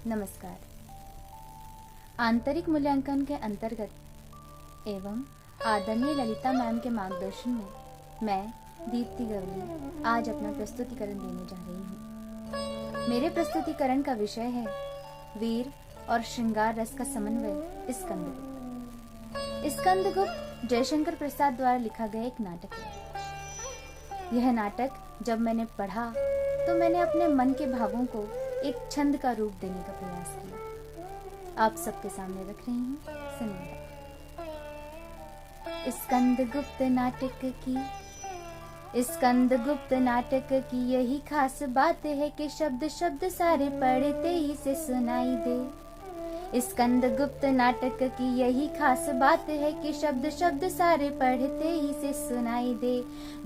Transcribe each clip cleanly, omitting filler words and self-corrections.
नमस्कार। आंतरिक मूल्यांकन के अंतर्गत एवं आदरणीय ललिता मैम के मार्गदर्शन में मैं दीप्ति गवली आज अपना प्रस्तुतिकरण देने जा रही हूँ। मेरे प्रस्तुतिकरण का विषय है वीर और श्रृंगार रस का समन्वय स्कंदगुप्त। स्कंदगुप्त जयशंकर प्रसाद द्वारा लिखा गया एक नाटक है। यह नाटक जब मैंने पढ़ा तो मैंने अपने मन के भावों को एक छंद का रूप देने का प्रयास किया। आप सबके सामने रख रही हूँ, सुनिएगा। स्कंदगुप्त नाटक की यही खास बात है कि शब्द शब्द सारे पढ़ते ही से सुनाई दे। स्कंदगुप्त नाटक की यही खास बात है कि शब्द शब्द सारे पढ़ते ही से सुनाई दे।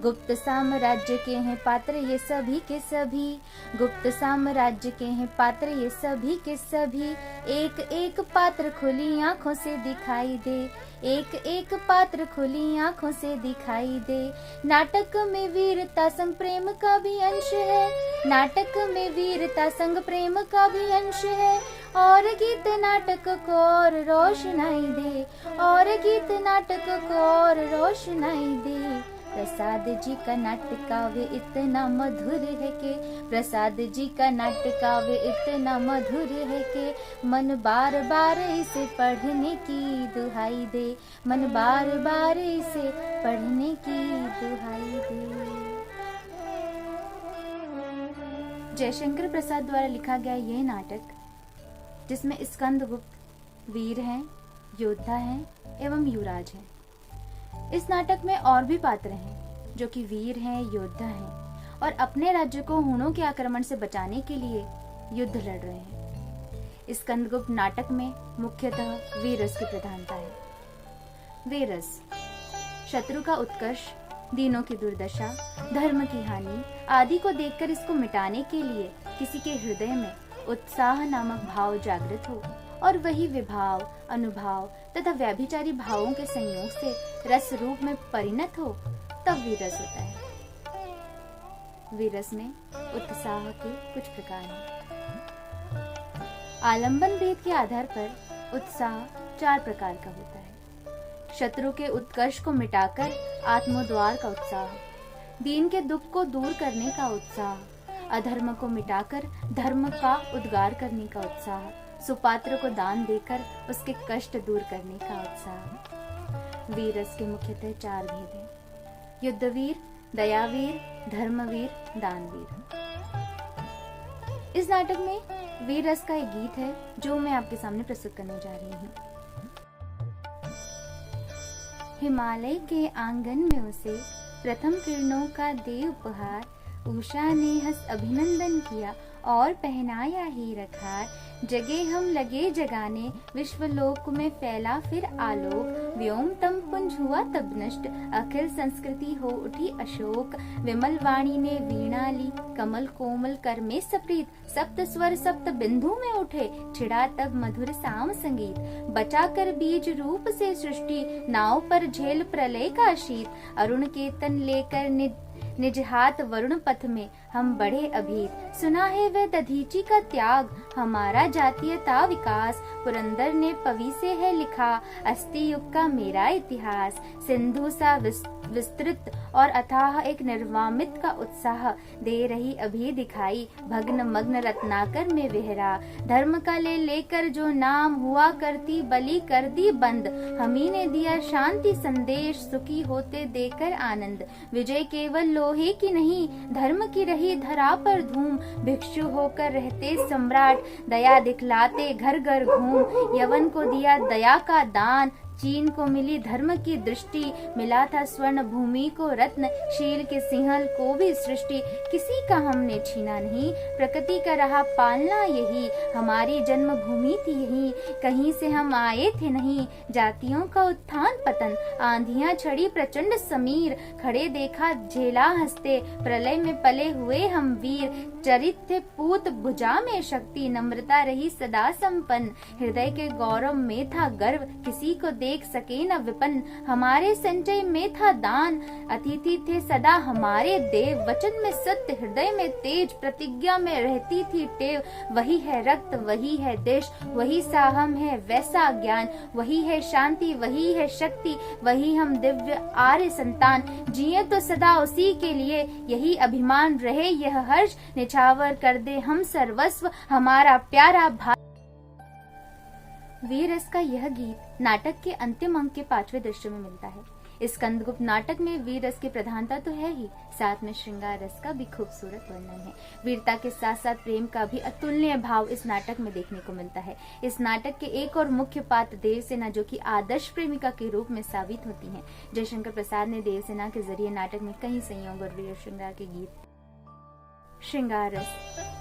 गुप्त साम्राज्य के हैं पात्र ये सभी के सभी, गुप्त साम्राज्य के हैं पात्र ये सभी के सभी, एक एक पात्र खुली आंखों से दिखाई दे, एक एक पात्र खुली आंखों से दिखाई दे। नाटक में वीरता संग प्रेम का भी अंश है, नाटक में वीरता संग प्रेम का भी अंश है, और गीत नाटक को और रोशनाई दे, और गीत नाटक को और रोशनाई दे। प्रसाद जी का नाटक काव्य इतना मधुर है कि, प्रसाद जी का नाटक काव्य इतना मधुर है कि मन बार बार इसे पढ़ने की दुहाई दे, मन बार बार इसे पढ़ने की दुहाई दे। जयशंकर प्रसाद द्वारा लिखा गया यह नाटक, जिसमें स्कंदगुप्त वीर हैं, योद्धा हैं एवं युवराज हैं। इस नाटक में और भी पात्र हैं जो कि वीर हैं, योद्धा हैं और अपने राज्य को हुणों के आक्रमण से बचाने के लिए युद्ध लड़ रहे हैं। स्कंदगुप्त नाटक में मुख्यतः वीररस की प्रधानता है। वीररस शत्रु का उत्कर्ष, दीनों की दुर्दशा, धर्म की हानि आदि को देखकर इसको मिटाने के लिए किसी के हृदय में उत्साह नामक भाव जागृत हो और वही विभाव, अनुभाव तथा व्यभिचारी भावों के संयोग से रस रूप में परिणत हो, तब वीररस होता है। वीररस में उत्साह के कुछ प्रकार हैं। आलंबन भेद के आधार पर उत्साह 4 प्रकार का होता है। शत्रु के उत्कर्ष को मिटाकर आत्मोद्धार का उत्साह, दीन के दुख को दूर करने का उत्साह, अधर्म को मिटाकर धर्म का उद्गार करने का उत्साह, सुपात्र को दान देकर उसके कष्ट दूर करने का उत्साह। वीररस के मुख्यतः 4 भेद हैं: युद्धवीर, दयावीर, धर्मवीर, दानवीर। इस नाटक में वीररस का एक गीत है जो मैं आपके सामने प्रस्तुत करने जा रही हूँ। हिमालय के आंगन में उसे प्रथम किरणों का दे उपहार, उषा ने हंस अभिनंदन किया और पहनाया ही रखा। जगे हम लगे जगाने, विश्वलोक में फैला फिर आलोक, व्योम तम पुंज हुआ तब नष्ट, अखिल संस्कृति हो उठी अशोक। विमल वाणी ने वीणा ली, कमल कोमल कर में सप्रीत, सप्त स्वर सप्त बिंदु में उठे, छिड़ा तब मधुर साम संगीत। बचा कर बीज रूप से सृष्टि, नाव पर झेल प्रलय का शीत, अरुण केतन लेकर निज हाथ वरुण पथ में हम बढ़े अभीत। सुना है वह दधीची का त्याग, हमारा जातीयता विकास, पुरंदर ने पवी से है लिखा, अस्ति युग का मेरा इतिहास। सिंधु सा विस्तृत और अथाह एक निर्वामित का उत्साह, दे रही अभी दिखाई, भग्न मग्न रत्नाकर में विहरा। धर्म का लेकर जो नाम हुआ करती बलि कर दी बंद, हमी ने दिया शांति संदेश, सुखी होते देकर आनंद। विजय केवल लोहे की नहीं, धर्म की रही धरा पर धूम। भिक्षु होकर रहते सम्राट, दया दिखलाते घर घर घूम। यवन को दिया दया का दान, चीन को मिली धर्म की दृष्टि। मिला था स्वर्ण भूमि को रत्न, शील के सिंहल को भी सृष्टि। किसी का हमने छीना नहीं, प्रकृति का रहा पालना यही। हमारी जन्मभूमि थी यही, कहीं से हम आए थे नहीं। जातियों का उत्थान पतन, आंधियां छड़ी प्रचंड समीर। खड़े देखा झेला हंसते, प्रलय में पले हुए हम वीर। चरित्र पूत भुजा में शक्ति, नम्रता रही सदा संपन्न। हृदय के गौरव में था गर्व, किसी को देख सके न विपन्न। हमारे संचय में था दान, अतिथि थे सदा हमारे देव। वचन में सत्य, हृदय में तेज, प्रतिज्ञा में रहती थी टेव। वही है रक्त, वही है देश, वही साहम है वैसा ज्ञान। वही है शांति, वही है शक्ति, वही हम दिव्य आर्य संतान। जिए तो सदा उसी के लिए, यही अभिमान रहे यह हर्ष। निछावर कर दे हम सर्वस्व, हमारा प्यारा भारत। वीर रस का यह गीत नाटक के अंतिम अंक के 5वें दृश्य में मिलता है। इस स्कंदगुप्त नाटक में वीर रस की प्रधानता तो है ही, साथ में श्रृंगार रस का भी खूबसूरत वर्णन है। वीरता के साथ साथ प्रेम का भी अतुलनीय भाव इस नाटक में देखने को मिलता है। इस नाटक के एक और मुख्य पात्र देवसेना, जो कि आदर्श प्रेमिका के रूप में साबित होती हैं। जयशंकर प्रसाद ने देवसेना के जरिए नाटक में कई संयोग और वीर श्रृंगार के गीत। श्रृंगार रस,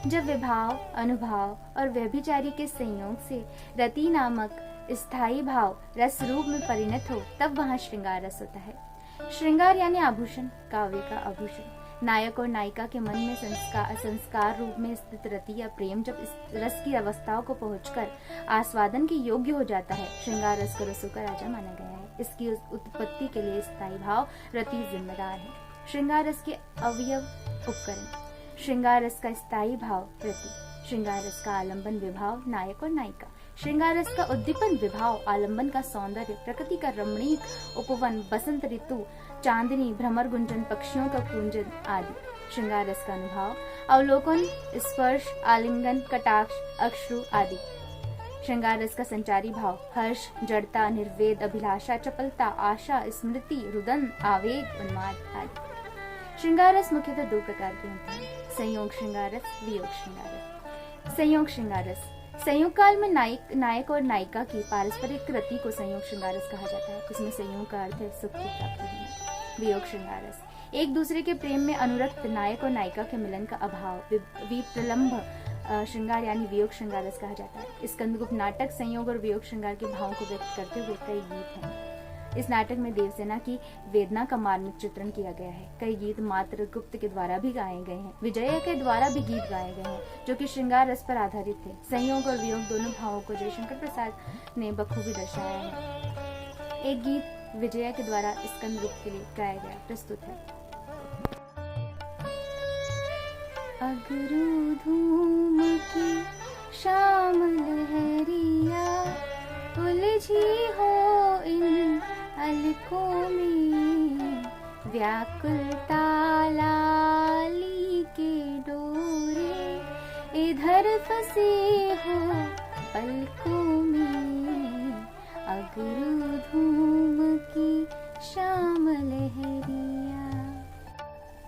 जब विभाव, अनुभाव और व्यभिचारी के संयोग से रति नामक स्थायी भाव रस रूप में परिणत हो, तब वहाँ श्रृंगार रस होता है। श्रृंगार यानी आभूषण, काव्य का आभूषण। नायक और नायिका के मन में संस्कार रूप में स्थित रति या प्रेम जब इस रस की अवस्थाओं को पहुंचकर आस्वादन के योग्य हो जाता है, श्रृंगार रस को रसों का राजा माना गया है। इसकी उत्पत्ति के लिए स्थायी भाव रति जिम्मेदार है। श्रृंगार रस के अवयव उपकरण। श्रृंगार रस का स्थायी भाव रति, श्रृंगार रस का आलंबन विभाव नायक और नायिका, श्रृंगार रस का उद्दीपन विभाव, आलंबन का सौंदर्य, प्रकृति का रमणीक उपवन, बसंत ऋतु, चांदनी, भ्रमर गुंजन, पक्षियों का कूंजन आदि। श्रृंगार रस का अनुभव, अवलोकन, स्पर्श, आलिंगन, कटाक्ष, अश्रु आदि। श्रृंगार रस का संचारी भाव, हर्ष, जड़ता, निर्वेद, अभिलाषा, चपलता, आशा, स्मृति, रुदन, आवेग, उन्माद आदि। श्रृंगार रस मुख्यतः दो प्रकार के होते हैं, संयोग श्रृंगार रस, वियोग श्रृंगार रस। संयोग श्रृंगार रस, संयोग काल में नायक और नायिका की पारस्परिक रति को संयोग श्रृंगार रस कहा जाता है। इसमें संयोग का अर्थ है सुख की प्राप्ति होना। वियोग श्रृंगार रस, एक दूसरे के प्रेम में अनुरक्त नायक और नायिका के मिलन का अभाव, विप्रलंभ श्रृंगार यानी वियोग श्रृंगार रस कहा जाता है। स्कंदगुप्त नाटक संयोग और वियोग श्रृंगार के भावों को व्यक्त करते हुए कई गीत हैं। इस नाटक में देवसेना की वेदना का मार्मिक चित्रण किया गया है। कई गीत मात्र गुप्त के द्वारा भी गाए गए हैं, विजया के द्वारा भी गीत गाए गए हैं, जो कि श्रृंगार रस पर आधारित थे। संयोग और वियोग दोनों भावों को जयशंकर प्रसाद ने बखूबी दर्शाया है। एक गीत विजया के द्वारा स्कंदगुप्त के लिए गाया गया प्रस्तुत है। अगरू धूम की शाम लहरिया, उलझी हो इन अलकों में, व्याकुलता लाली के डोरे, इधर फंसे हो पलकों में। अगरू धूम की शाम लहरिया।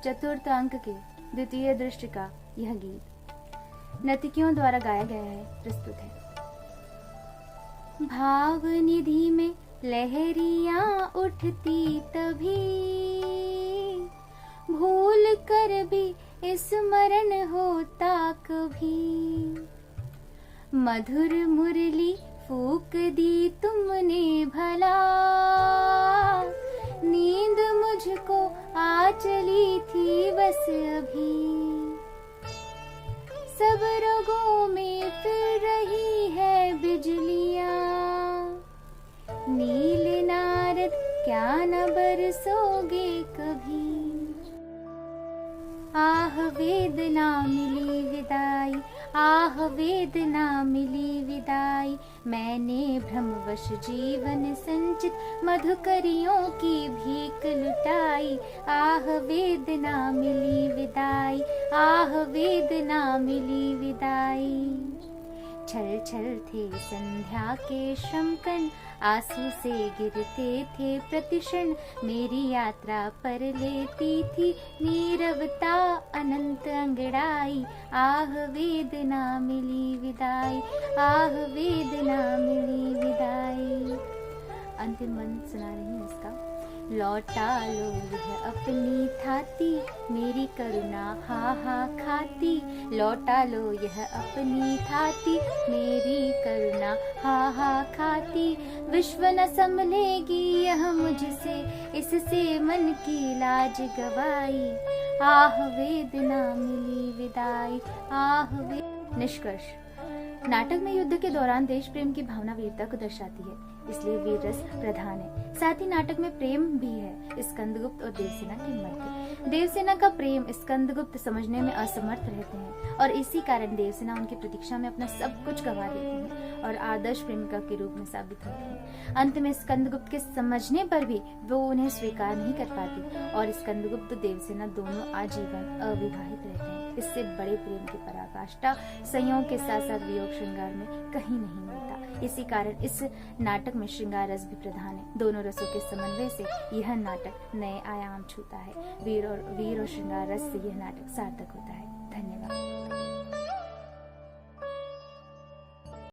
चतुर्थ अंक के द्वितीय दृश्य का यह गीत नर्तकियों द्वारा गाया गया है, प्रस्तुत है। भाव निधि में लहरियां उठती तभी, भूल कर भी स्मरण होता कभी। मधुर मुरली फूक दी तुमने भला, नींद मुझको आ चली थी बस अभी। सब रगों में फिर रही है बिजलियां, नील नारद क्या न बरसोगे कभी। आह वेदना मिली विदाई, आह वेदना मिली विदाई, मैंने भ्रमवश जीवन संचित मधुकरियों की भीख लुटाई। आह वेदना मिली विदाई, आह वेदना मिली विदाई। छल छल थे संध्या के श्रमकण, आंसू से गिरते थे प्रतिक्षण, मेरी यात्रा पर लेती थी नीरवता अनंत अंगड़ाई, आह वेदना मिली विदाई, आह वेदना मिली विदाई। अंतिम बंद सुना रही हूँ इसका। लौटा लो यह अपनी थाती, मेरी करुणा हा हा खाती, लौटा लो यह अपनी थाती, मेरी करुणा हा हा खाती, विश्व न संभलेगी यह मुझसे, इससे मन की लाज गवाई, आह वेदना मिली विदाई, आह वे। निष्कर्ष, नाटक में युद्ध के दौरान देश प्रेम की भावना वीरता को दर्शाती है, इसलिए वीर रस प्रधान है। साथ ही नाटक में प्रेम भी है स्कंदगुप्त और देवसेना के मध्य। देवसेना का प्रेम स्कंदगुप्त समझने में असमर्थ रहते हैं और इसी कारण देवसेना उनकी प्रतीक्षा में अपना सब कुछ गंवा देती है और आदर्श प्रेमिका के रूप में साबित होती है। अंत में स्कंदगुप्त के समझने पर भी वो उन्हें स्वीकार नहीं कर पाती और स्कंदगुप्त देवसेना दोनों आजीवन अविवाहित रहते हैं। इससे बड़े प्रेम की पराकाष्ठा संयोग के साथ साथ वियोग श्रृंगार में कहीं नहीं मिलता। इसी कारण इस नाटक में श्रृंगार रस भी प्रधान है। दोनों रसों के समन्वय से यह नाटक नए आयाम छूता है। वीर और श्रृंगार रस से यह नाटक सार्थक होता है। धन्यवाद।